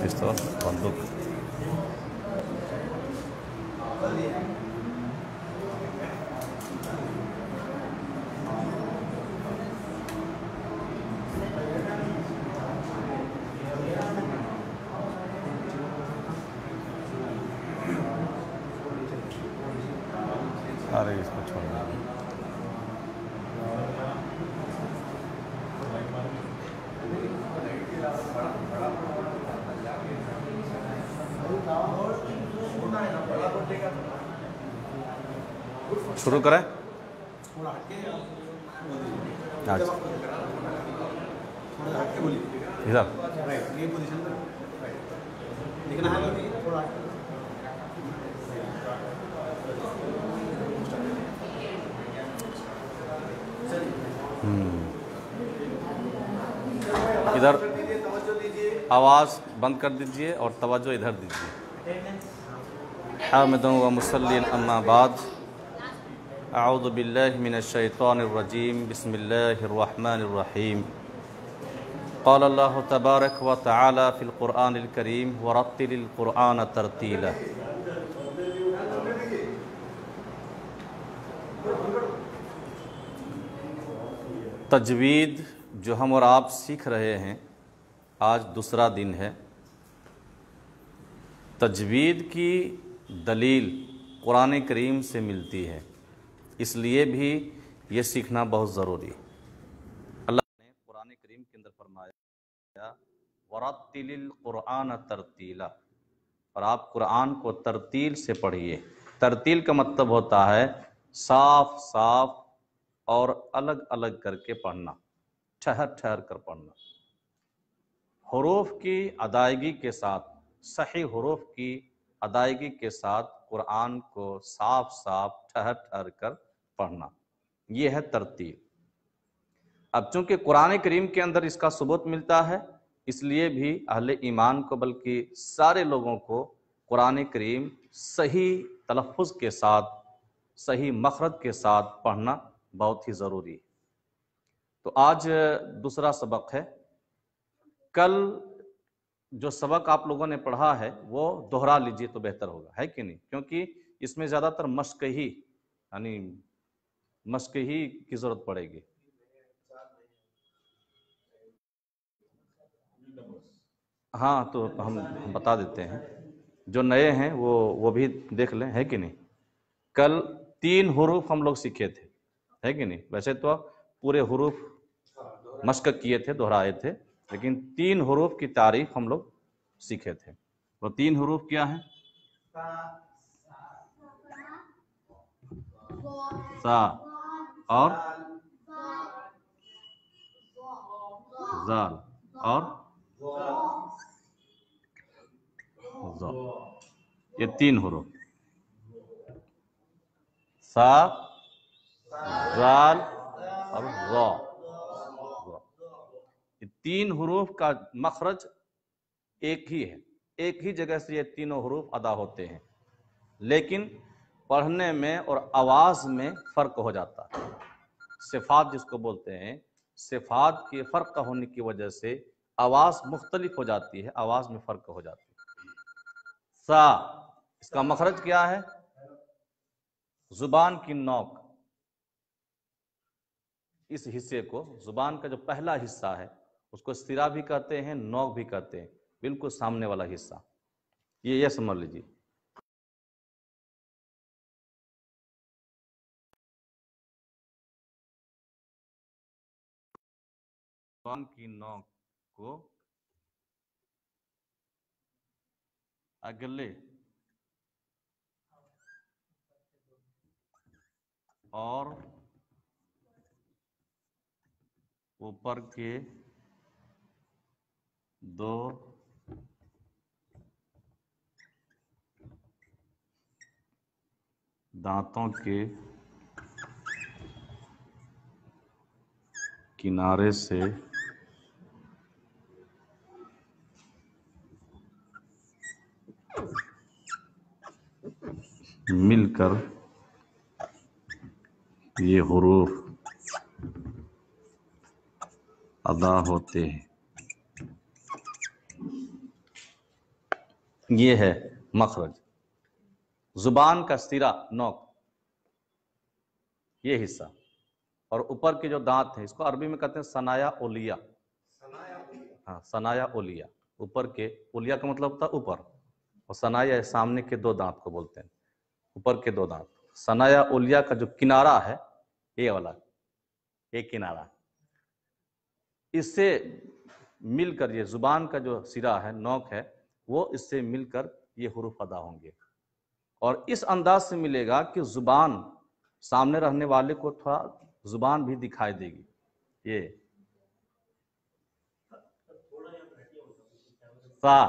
पिस्तौल बंदूक। अरे इसको छोड़ दो। शुरू करें। अच्छा इधर इधर आवाज़ बंद कर दीजिए और तवज्जो इधर दीजिए। हामिदुन व मुसल्लिन अम्मा बाद, अऊज़ु बिल्लाहि मिनश शैतानिर रजीम, बिस्मिल्लाहिर रहमानिर रहीम। क़ाल अल्लाहु तबारक व तआला फ़िल क़ुरआनिल करीम वरत्तिलिल क़ुरआन तरतीला। तजवीद जो हम और आप सीख रहे हैं, आज दूसरा दिन है। तजवीद की दलील कुरान करीम से मिलती है, इसलिए भी ये सीखना बहुत ज़रूरी है। अल्लाह ने कुरान करीम के अंदर फरमाया वरत्तिलिल क़ुरआन तरतीला, और आप कुरान को तरतील से पढ़िए। तरतील का मतलब होता है साफ साफ और अलग अलग करके पढ़ना, ठहर ठहर कर पढ़ना, हुरूफ की अदायगी के साथ, सही हुरूफ की अदायगी के साथ कुरान को साफ साफ ठहर ठहर कर पढ़ना, यह है तरतील। अब चूंकि कुरान करीम के अंदर इसका सबूत मिलता है, इसलिए भी अहले ईमान को, बल्कि सारे लोगों को कुरान करीम सही तलफ़ुज़ के साथ, सही मखरज के साथ पढ़ना बहुत ही ज़रूरी है। तो आज दूसरा सबक है। कल जो सबक आप लोगों ने पढ़ा है वो दोहरा लीजिए तो बेहतर होगा, है कि नहीं? क्योंकि इसमें ज़्यादातर मश्क ही, यानी मश्क ही की ज़रूरत पड़ेगी। हाँ, तो हम बता देते हैं, जो नए हैं वो भी देख लें, है कि नहीं? कल 3 हुरूफ हम लोग सीखे थे, है कि नहीं? वैसे तो पूरे हुरूफ मश्क किए थे, दोहराए थे, लेकिन 3 हुरूफ की तारीफ हम लोग सीखे थे। वो 3 हुरूफ क्या हैं? सा और जाल और ज़ा, ये 3 हुरूफ, सा, जाल और ज़ा। ये 3 हुरूफ का मखरज एक ही है, एक ही जगह से ये तीनों हुरूफ अदा होते हैं, लेकिन पढ़ने में और आवाज़ में फ़र्क हो जाता है। सिफ़ात जिसको बोलते हैं, सिफ़ात के फ़र्क होने की वजह से आवाज़ मुख्तलिफ हो जाती है, आवाज़ में फ़र्क हो जाती है। सा, इसका मखरज क्या है? ज़ुबान की नोक, इस हिस्से को, ज़ुबान का जो पहला हिस्सा है उसको सिरा भी कहते हैं, नोक भी कहते हैं, बिल्कुल सामने वाला हिस्सा, ये समझ लीजिए। ज़ुबान की नोक को अगले और ऊपर के 2 दांतों के किनारे से मिलकर ये हुरूफ अदा होते हैं। ये है मखरज। जुबान का सिरा, नोक, ये हिस्सा, और ऊपर के जो दांत है इसको अरबी में कहते हैं सनाया ओलिया। हाँ, सनाया ओलिया, ऊपर के, ओलिया का मतलब होता है ऊपर, और सनाया सामने के दो दांत को बोलते हैं, ऊपर के दो दांत। सनाया ओलिया का जो किनारा है, ये वाला, ये किनारा, इससे मिलकर ये जुबान का जो सिरा है, नोक है, वो इससे मिलकर ये हुरूफ अदा होंगे। और इस अंदाज से मिलेगा कि जुबान सामने रहने वाले को थोड़ा जुबान भी दिखाई देगी। ये सा,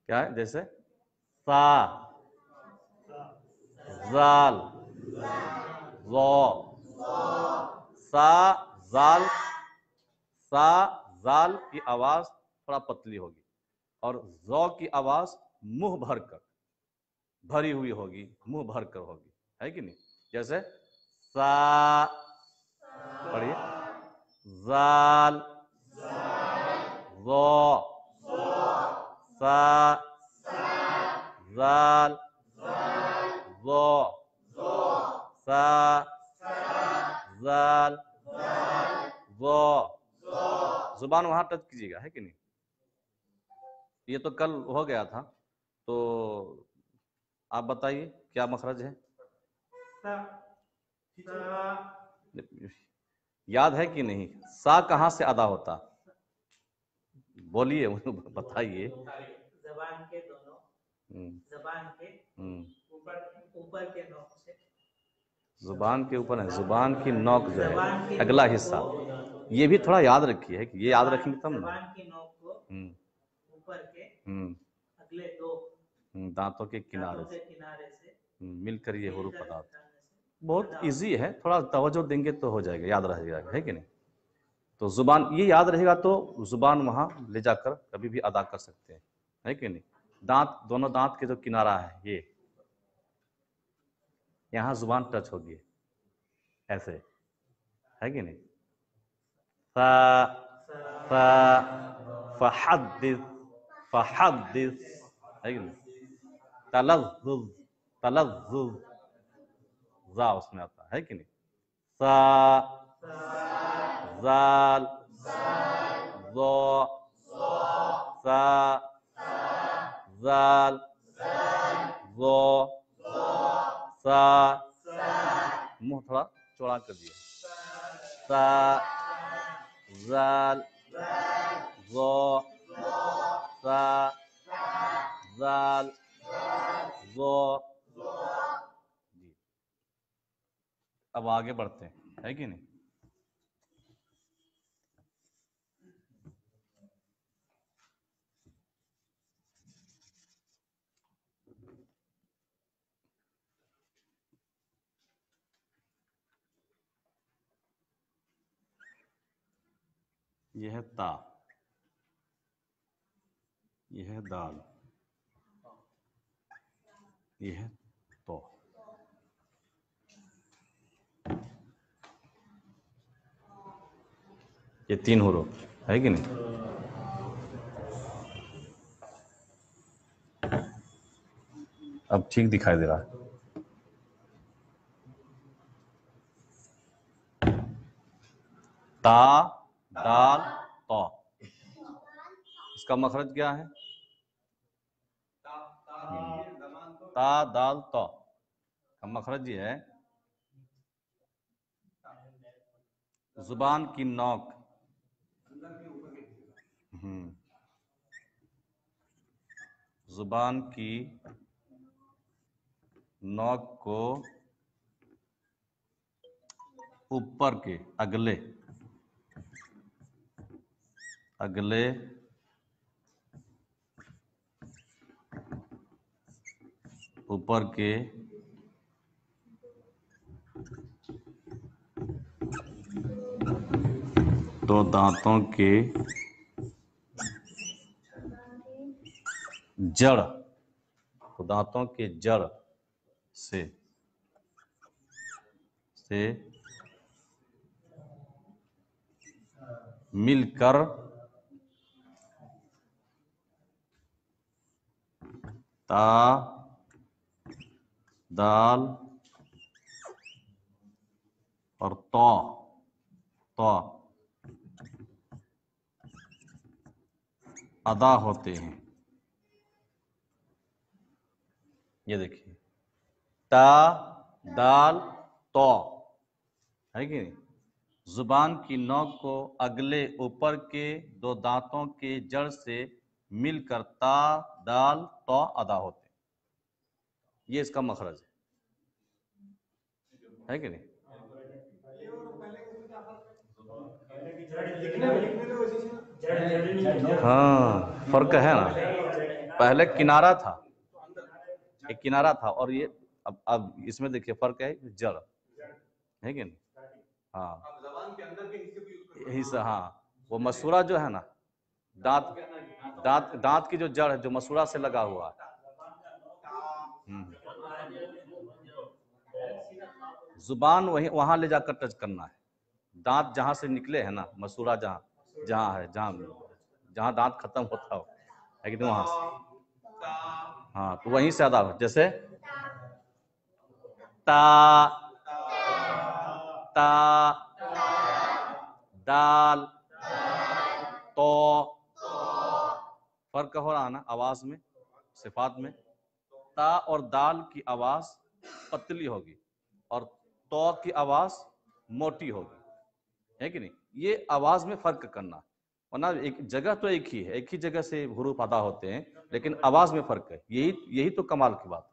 क्या है, जैसे सा, जाल, ज़ो, सा, जाल, सा, जाल की आवाज थोड़ा पतली होगी, और ज़ो की आवाज मुंह भरकर, भरी हुई होगी, मुंह भरकर होगी, है कि नहीं? जैसे सा, पढ़िए, जाल, ज़ो, सा, जाल, ज़ो, सा, जाल, ज़ो। जुबान वहां टच कीजिएगा, है कि नहीं? ये तो कल हो गया था, तो आप बताइए क्या मखरज है? याद है कि नहीं? सा कहाँ से अदा होता? बोलिए, बताइए। जबान के दोनों, जबान के ऊपर के नोक से, जुबान के ऊपर है, जुबान की नोक जो है, अगला हिस्सा, ये भी थोड़ा याद रखिए, है कि ये याद रखेंगे तब ना। जबान की नोक को ऊपर के अगले दो दांतों के किनारे से मिलकर ये हुरूफ अदा होता है। बहुत इजी है, थोड़ा तवज्जो देंगे तो हो जाएगा, याद रह जाएगा, है कि नहीं? तो जुबान ये याद रहेगा तो जुबान वहां ले जाकर कभी भी अदा कर सकते हैं, है कि नहीं? दांत, दोनों दांत के जो किनारा है, ये यहाँ जुबान टच होगी, ऐसे, है कि नहीं? फ, फ, फहद्दिस, फहद्दिस, है कि नहीं? तलज़्ज़ुज़, तलज़्ज़ुज़, जा उसमें आता है कि नहीं? सा, जाल, ज़ो, सा, जाल, ज़ो, सा, मुंह थोड़ा चौड़ा कर दिया, सा, जाल, ज़ो, सा, जाल, ज़ो। जी, अब आगे बढ़ते हैं, है कि नहीं? यह है ता, यह है दाल, यह है तो। ये तीन हुरूफ, है कि नहीं? अब ठीक दिखाई दे रहा है। ता, दाल, तो, इसका मखरज क्या है? ता, दाल, तो का मखरज ये है, जुबान की नोक, जुबान की नोक को ऊपर के, अगले, अगले ऊपर के दो दांतों के जड़, तो दांतों के जड़ से मिलकर ता, दाल और तो अदा होते हैं। ये देखिए, ता, दाल, तो, है कि नहीं? जुबान की नोक को अगले ऊपर के दो दांतों के जड़ से मिलकर ता, दाल, तो अदा होते हैं। ये इसका मखरज है कि नहीं? हाँ, फर्क है ना। पहले किनारा था, एक किनारा था, और ये अब इसमें देखिए फर्क है, जड़ है कि नहीं? हाँ, हिस्सा, हाँ, वो मसूरा जो है ना, दांत दांत दांत की जो जड़ है, जो मसूरा से लगा हुआ है। जुबान वहीं वहां ले जाकर टच करना है। दांत जहां से निकले हैं ना, मसूरा जहां जहां है, जहां दांत खत्म होता हो, है कि नहीं, वहां से, हाँ, तो वहीं से अदा हो। जैसे ता, ता, दाल, तो, फर्क हो रहा ना आवाज में, सिफात में। ता और दाल की आवाज पतली होगी और तो की आवाज मोटी होगी, है कि नहीं? ये आवाज में फर्क करना, वरना एक जगह तो एक ही है, एक ही जगह से हुरूफ अदा होते हैं, लेकिन आवाज में फर्क है। यही तो कमाल की बात।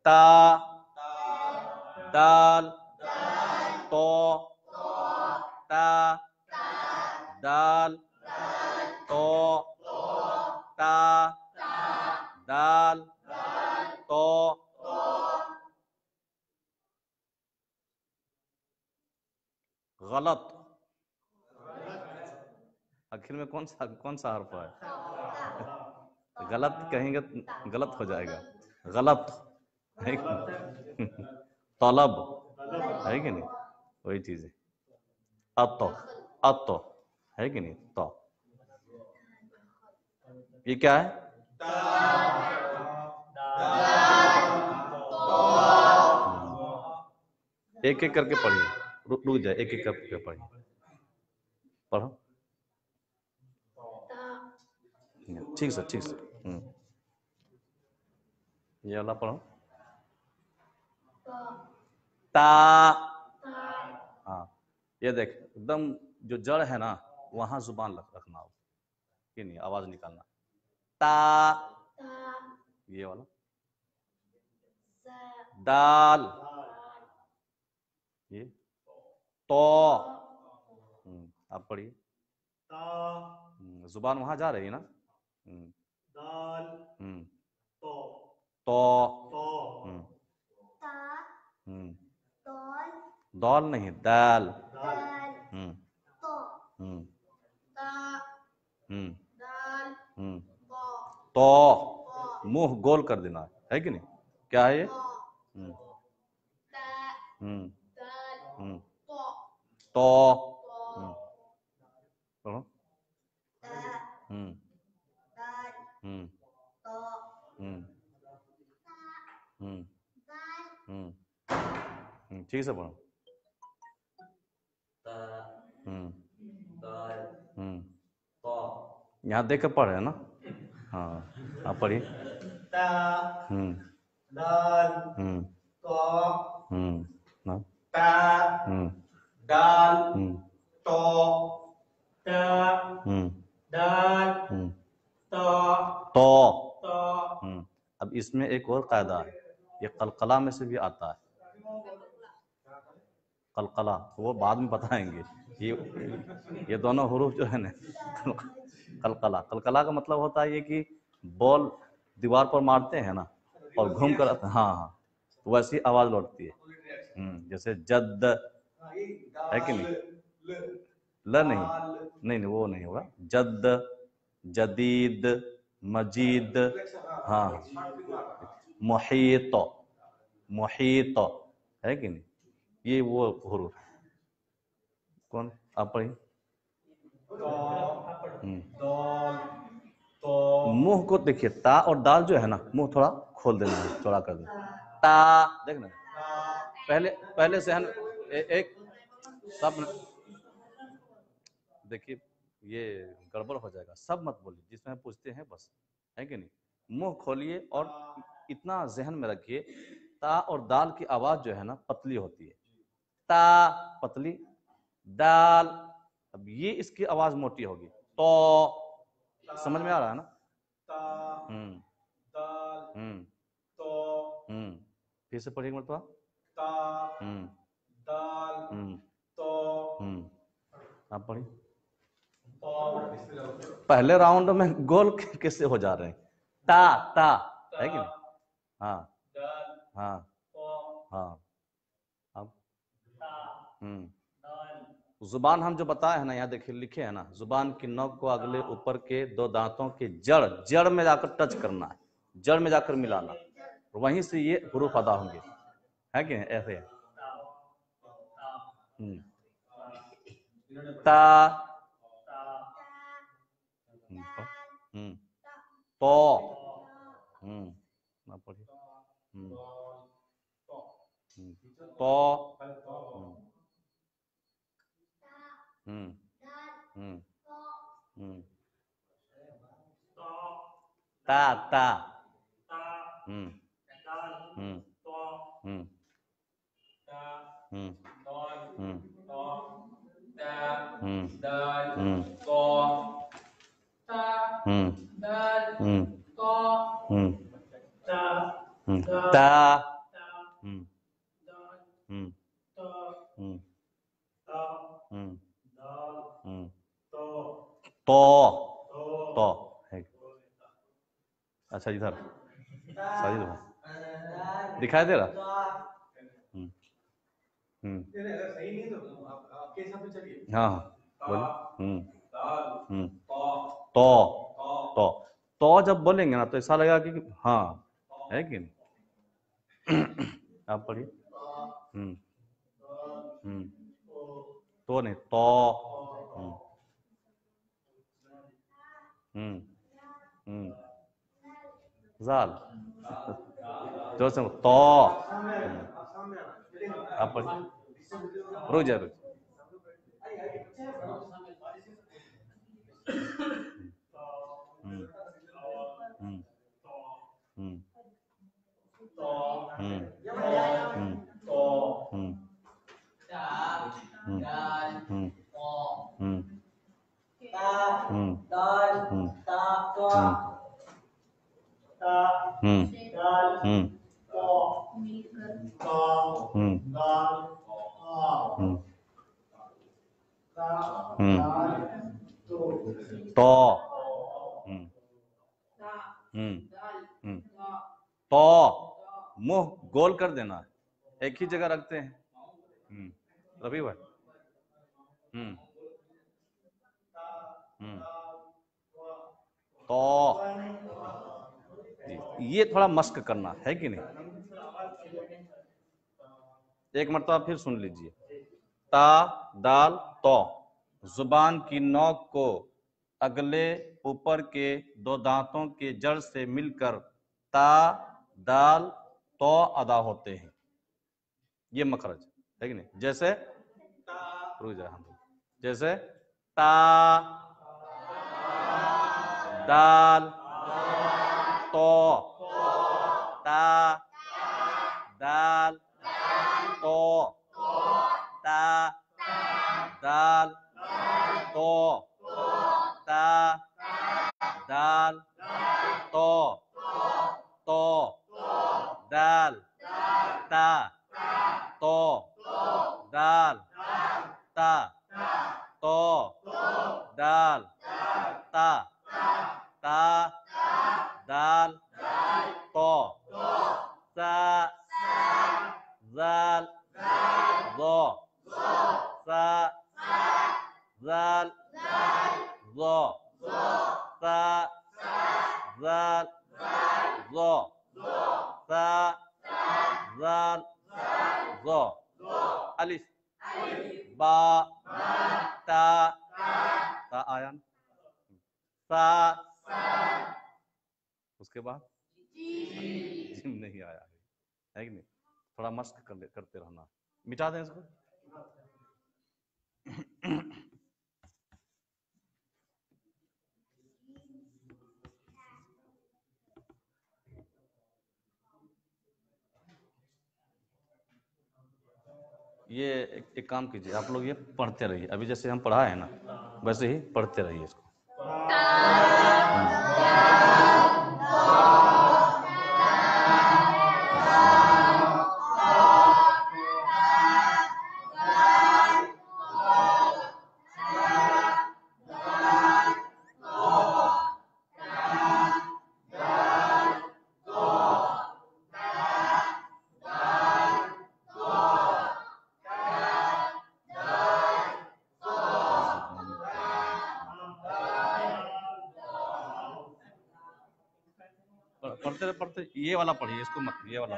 ता, दाल, तो, ता, दाल, तो, ता, दाल, तो, गलत। आखिर में कौन सा हर्फ है? गलत कहेंगे गलत हो जाएगा, गलत है कि नहीं? तलब है कि नहीं, वही चीज है। अतो, अतो है कि नहीं? तो ये क्या है? एक एक करके पढ़िए, रुक जाए, एक एक करके पढ़िए, पढ़ो ठीक से, ठीक से। ये वाला पढ़ो, ता, हाँ, ये देख, एकदम जो जड़ है ना, वहां जुबान रखना हो कि नहीं, आवाज निकालना। ता, ये वाला, दाल, ये तो, आप पढ़िए, जुबान वहां जा रही है ना। दाल, तो, दौल नहीं, दाल, तो मुंह गोल कर देना है कि नहीं? क्या है ये? तो पढ़ो। ठीक से पढ़ो। यहाँ देख कर पढ़ रहे हैं ना? हाँ, आप पढ़िए। ता, दाल, तो, ता, दाल, तो, ता, दाल, तो। अब इसमें एक और कायदा है, ये कलकला में से भी आता है। कलकला वो बाद में बताएंगे। ये दोनों हुरूफ जो है ना, कलकला, कलकला का मतलब होता है ये कि बॉल दीवार पर मारते हैं ना और घूम कर, हाँ हाँ, तो वैसी आवाज लौटती है। जैसे जद है कि नहीं? ल नहीं, वो नहीं होगा। जद, जदीद, मजीद, हाँ, मुहीत, मुहीत है कि नहीं? ये वो हुरूफ है। कौन? आप पढ़िए। दाल, तो, मुंह को देखिए, ता और दाल जो है ना, मुंह थोड़ा खोल देना है, चौड़ा कर देना। ता, देखना पहले से है ना, एक सब देखिए, ये गड़बड़ हो जाएगा, सब मत बोलिए, जिसमें पूछते हैं बस, है कि नहीं। मुंह खोलिए और इतना जहन में रखिए, ता और दाल की आवाज जो है ना पतली होती है, ता पतली, दाल, अब ये इसकी आवाज मोटी होगी, तो समझ में आ रहा है ना। फिर से पढ़िए मतलब, आप पढ़िए। पहले राउंड में गोल कैसे हो जा रहे हैं, ता है कि नहीं। हाँ हाँ हाँ, अब जुबान हम जो बताए हैं ना, यहाँ देखिए लिखे हैं ना, जुबान की नोक को अगले ऊपर के दो दांतों के जड़ में जाकर टच करना है, जड़ में जाकर मिलाना, वहीं से ये हुरूफ अदा होंगे, है कि नहीं, ऐसे है। ता, तो, ना पढ़िए, तो, ता, ता, तो है। अच्छा इधर साजिद भाई दिखाई दे रहा। सही नहीं तो आपके हिसाब से चलिए। हाँ बोलिए। तो तो जब बोलेंगे ना तो ऐसा लगेगा कि हाँ, है कि नहीं। आप पढ़िए। तो नहीं, तो, जाल, जोर से तो, आप पढ़िए, रुक जाए रुक। तो मुंह गोल कर देना है, एक ही जगह रखते हैं। रवि भाई, तो ये थोड़ा मस्क करना है कि नहीं। एक मरतबा फिर सुन लीजिए, ता दाल तो, जुबान की नोक को अगले ऊपर के दो दांतों के जड़ से मिलकर ता दाल तो अदा होते हैं। ये मखरज है कि नहीं। जैसे रुक जाए हम, जैसे ता दाल तो, ता दाल तो, ता दाल तो, ता दाल तो, दाल ता तो, दाल ता तो, दाल ता ता दाल तो, सा जाल ज़ो, सा जाल ज़ो, सा जाल ज़ो, सा जाल ज़ो, अलिफ बा ता आया, सा उसके बाद जिम नहीं आया है कि नहीं? थोड़ा मस्क करते रहना। मिटा दें इसको। ये एक काम कीजिए, आप लोग ये पढ़ते रहिए, अभी जैसे हम पढ़ा है ना वैसे ही पढ़ते रहिए इसको। पढ़ते पढ़ते ये वाला पढ़िए, इसको मत, ये वाला।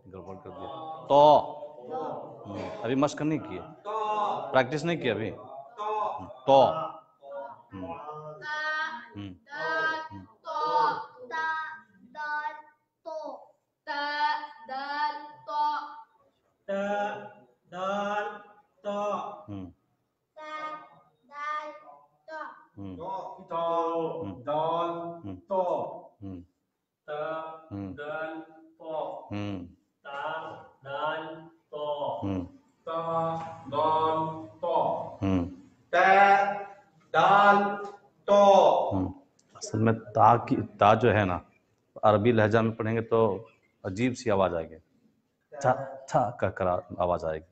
गड़बड़ कर दिया। तो अभी मस्क नहीं किए, प्रैक्टिस नहीं किया अभी। तो असल में ता जो है ना अरबी लहजा में पढ़ेंगे तो अजीब सी आवाज आएगी, था था का आवाज आएगी।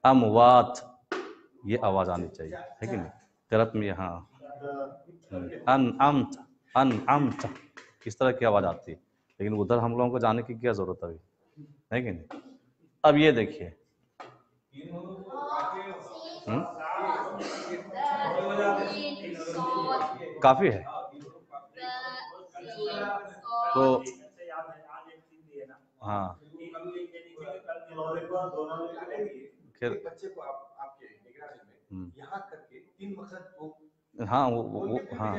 अमवात ये आवाज आनी चाहिए, है कि नहीं? गलत में यहाँ अन इस तरह की आवाज आती है, लेकिन उधर हम लोगों को जाने की क्या जरूरत अभी, है कि नहीं? अब ये देखिए, काफी है तो हाँ फिर बच्चे को आपके निगरानी में यहाँ करके 3 मकसद को हाँ वो हाँ